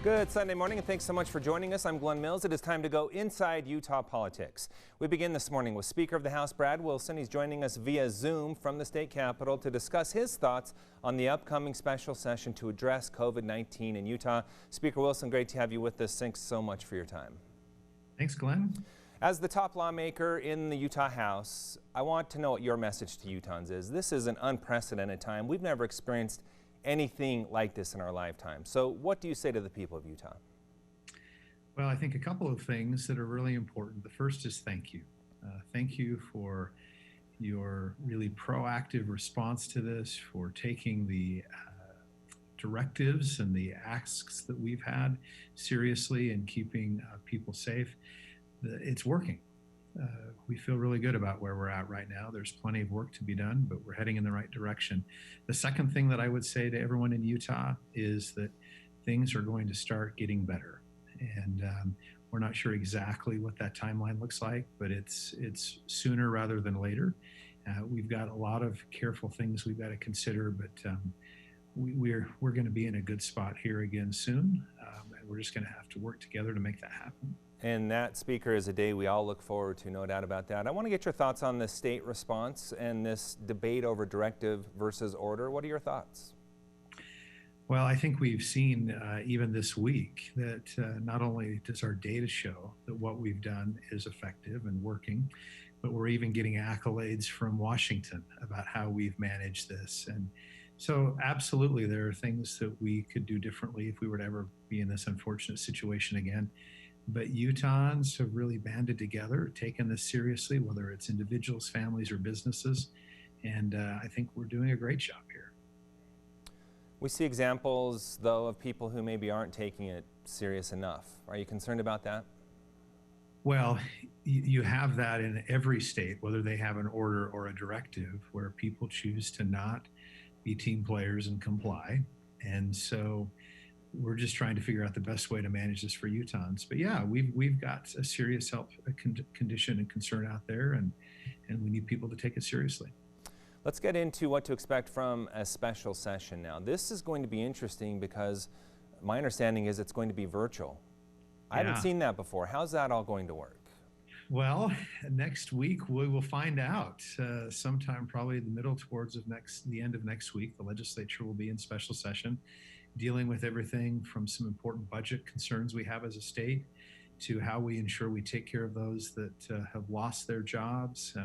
Good Sunday morning, and thanks so much for joining us. I'm Glenn Mills. It is time to go inside Utah politics. We begin this morning with Speaker of the House Brad Wilson. He's joining us via Zoom from the state capitol to discuss his thoughts on the upcoming special session to address COVID-19 in Utah. Speaker Wilson, great to have you with us. Thanks so much for your time. Thanks, Glenn. As the top lawmaker in the Utah House, I want to know what your message to Utahns is. This is an unprecedented time. We've never experienced anything like this in our lifetime. So what do you say to the people of Utah? Well, I think a couple of things that are really important. The first is thank you. Thank you for your really proactive response to this, for taking the directives and the asks that we've had seriously and keeping people safe. It's working. We feel really good about where we're at right now. There's plenty of work to be done, but we're heading in the right direction. The second thing that I would say to everyone in Utah is that things are going to start getting better. And we're not sure exactly what that timeline looks like, but it's sooner rather than later. We've got a lot of careful things we've got to consider, but we're going to be in a good spot here again soon. And we're just going to have to work together to make that happen. And that, Speaker, is a day we all look forward to, no doubt about that. I want to get your thoughts on the state response and this debate over directive versus order. What are your thoughts? Well, I think we've seen even this week that not only does our data show that what we've done is effective and working, but we're even getting accolades from Washington about how we've managed this. And so absolutely, there are things that we could do differently if we were to ever be in this unfortunate situation again. But Utahns have really banded together, taken this seriously, whether it's individuals, families, or businesses. And I think we're doing a great job here. We see examples, though, of people who maybe aren't taking it serious enough. Are you concerned about that? Well, you have that in every state, whether they have an order or a directive, where people choose to not be team players and comply. And so we're just trying to figure out the best way to manage this for Utahns. But yeah, we've got a serious health condition and concern out there, and we need people to take it seriously. Let's get into what to expect from a special session now. This is going to be interesting because my understanding is it's going to be virtual. I haven't seen that before. How's that all going to work? Well, next week we will find out. Sometime probably the middle towards the end of next week, the legislature will be in special session, dealing with everything from some important budget concerns we have as a state to how we ensure we take care of those that have lost their jobs.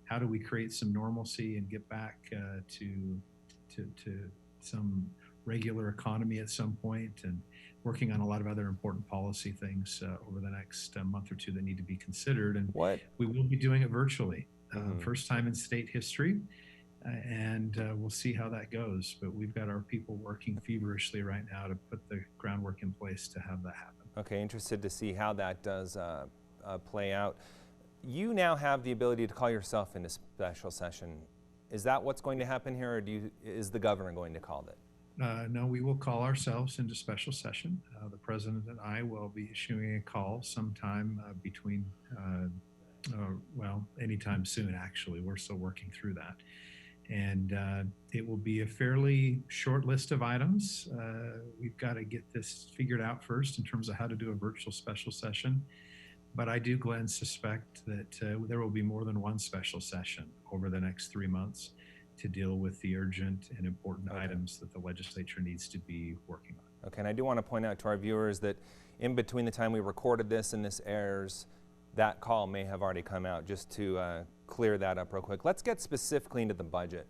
How do we create some normalcy and get back to some regular economy at some point, and working on a lot of other important policy things over the next month or two that need to be considered. And we will be doing it virtually. First time in state history. And we'll see how that goes. But we've got our people working feverishly right now to put the groundwork in place to have that happen. Okay, interested to see how that does play out. You now have the ability to call yourself into special session. Is that what's going to happen here, or is the governor going to call it? No, we will call ourselves into special session. The president and I will be issuing a call sometime between, well, anytime soon, actually. We're still working through that. And it will be a fairly short list of items. We've got to get this figured out first in terms of how to do a virtual special session. But I do, Glenn, suspect that there will be more than one special session over the next 3 months to deal with the urgent and important items that the legislature needs to be working on. Okay, and I do want to point out to our viewers that in between the time we recorded this and this airs, that call may have already come out, just to clear that up real quick. Let's get specifically into the budget.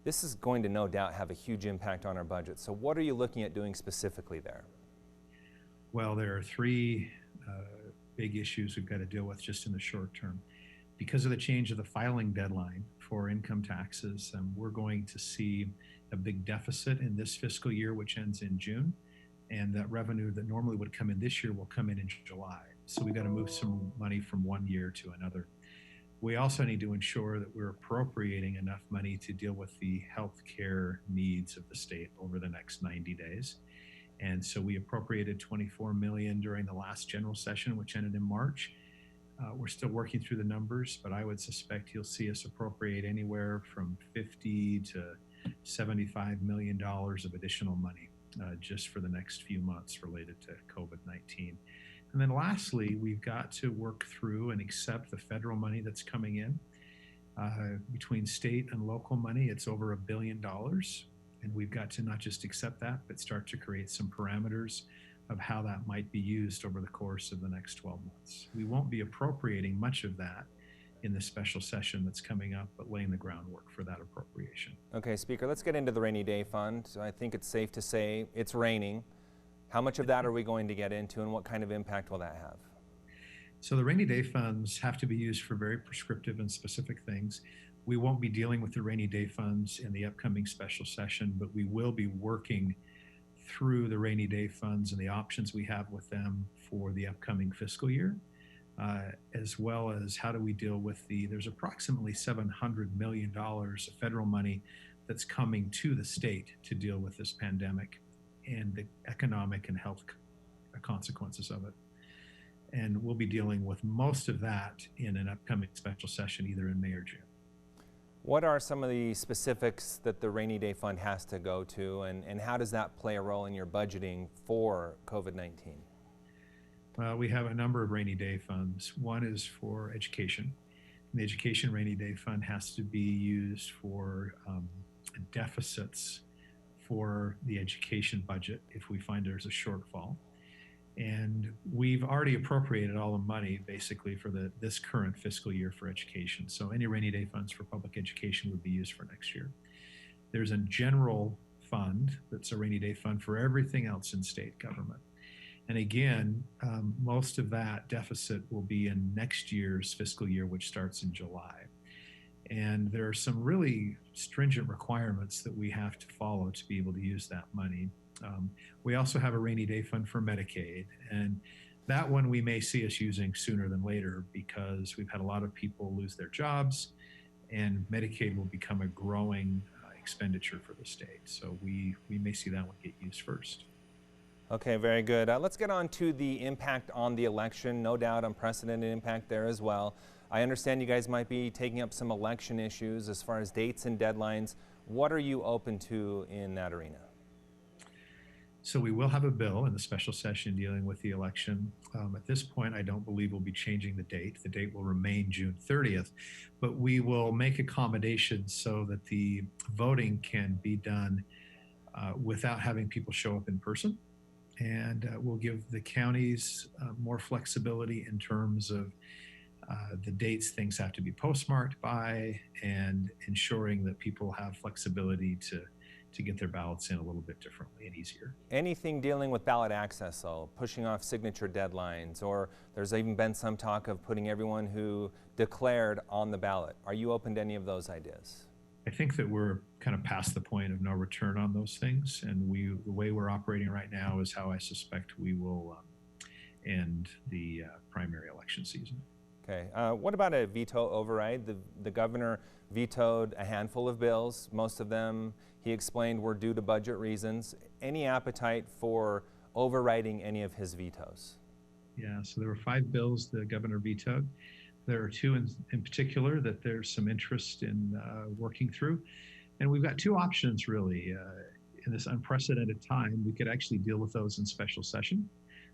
This is going to no doubt have a huge impact on our budget. So what are you looking at doing specifically there? Well, there are three big issues we've got to deal with just in the short term. Because of the change of the filing deadline for income taxes, we're going to see a big deficit in this fiscal year, which ends in June. And that revenue that normally would come in this year will come in July. So we've got to move some money from one year to another. We also need to ensure that we're appropriating enough money to deal with the health care needs of the state over the next 90 days. And so we appropriated $24 million during the last general session, which ended in March. We're still working through the numbers, but I would suspect you'll see us appropriate anywhere from $50 to $75 million of additional money just for the next few months related to COVID-19. And then lastly, we've got to work through and accept the federal money that's coming in. Between state and local money, it's over $1 billion. And we've got to not just accept that, but start to create some parameters of how that might be used over the course of the next 12 months. We won't be appropriating much of that in the special session that's coming up, but laying the groundwork for that appropriation. Okay, Speaker, let's get into the rainy day fund. I think it's safe to say it's raining. How much of that are we going to get into, and what kind of impact will that have? So the rainy day funds have to be used for very prescriptive and specific things. We won't be dealing with the rainy day funds in the upcoming special session, but we will be working through the rainy day funds and the options we have with them for the upcoming fiscal year, as well as how do we deal with there's approximately $700 million of federal money that's coming to the state to deal with this pandemic and the economic and health consequences of it. And we'll be dealing with most of that in an upcoming special session, either in May or June. What are some of the specifics that the rainy day fund has to go to, and how does that play a role in your budgeting for COVID-19? We have a number of rainy day funds. One is for education. The education rainy day fund has to be used for deficits for the education budget if we find there's a shortfall. And we've already appropriated all the money basically for this current fiscal year for education. So any rainy day funds for public education would be used for next year. There's a general fund that's a rainy day fund for everything else in state government. And again, most of that deficit will be in next year's fiscal year, which starts in July. And there are some really stringent requirements that we have to follow to be able to use that money. We also have a rainy day fund for Medicaid, and that one we may see us using sooner than later because we've had a lot of people lose their jobs, and Medicaid will become a growing expenditure for the state. So we may see that one get used first. Okay, very good. Let's get on to the impact on the election. No doubt unprecedented impact there as well. I understand you guys might be taking up some election issues as far as dates and deadlines. What are you open to in that arena? So we will have a bill in the special session dealing with the election. At this point, I don't believe we'll be changing the date. The date will remain June 30th, but we will make accommodations so that the voting can be done without having people show up in person. And we'll give the counties more flexibility in terms of the dates things have to be postmarked by, and ensuring that people have flexibility to get their ballots in a little bit differently and easier. Anything dealing with ballot access, though, pushing off signature deadlines, or there's even been some talk of putting everyone who declared on the ballot. Are you open to any of those ideas? I think that we're kind of past the point of no return on those things, and the way we're operating right now is how I suspect we will end the primary election season. Okay. What about a veto override? The governor vetoed a handful of bills. Most of them, he explained, were due to budget reasons. Any appetite for overriding any of his vetoes? Yeah, so there were 5 bills the governor vetoed. There are 2 in particular that there's some interest in working through. And we've got 2 options really. In this unprecedented time, we could actually deal with those in special session.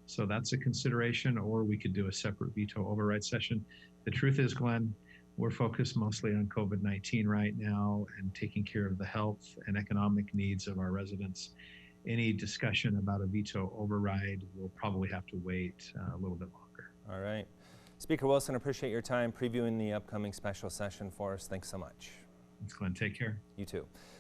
So that's a consideration, or we could do a separate veto override session. The truth is, Glenn, we're focused mostly on COVID-19 right now and taking care of the health and economic needs of our residents. Any discussion about a veto override will probably have to wait a little bit longer. All right. Speaker Wilson, appreciate your time previewing the upcoming special session for us. Thanks so much. Thanks, Glenn. Take care. You too.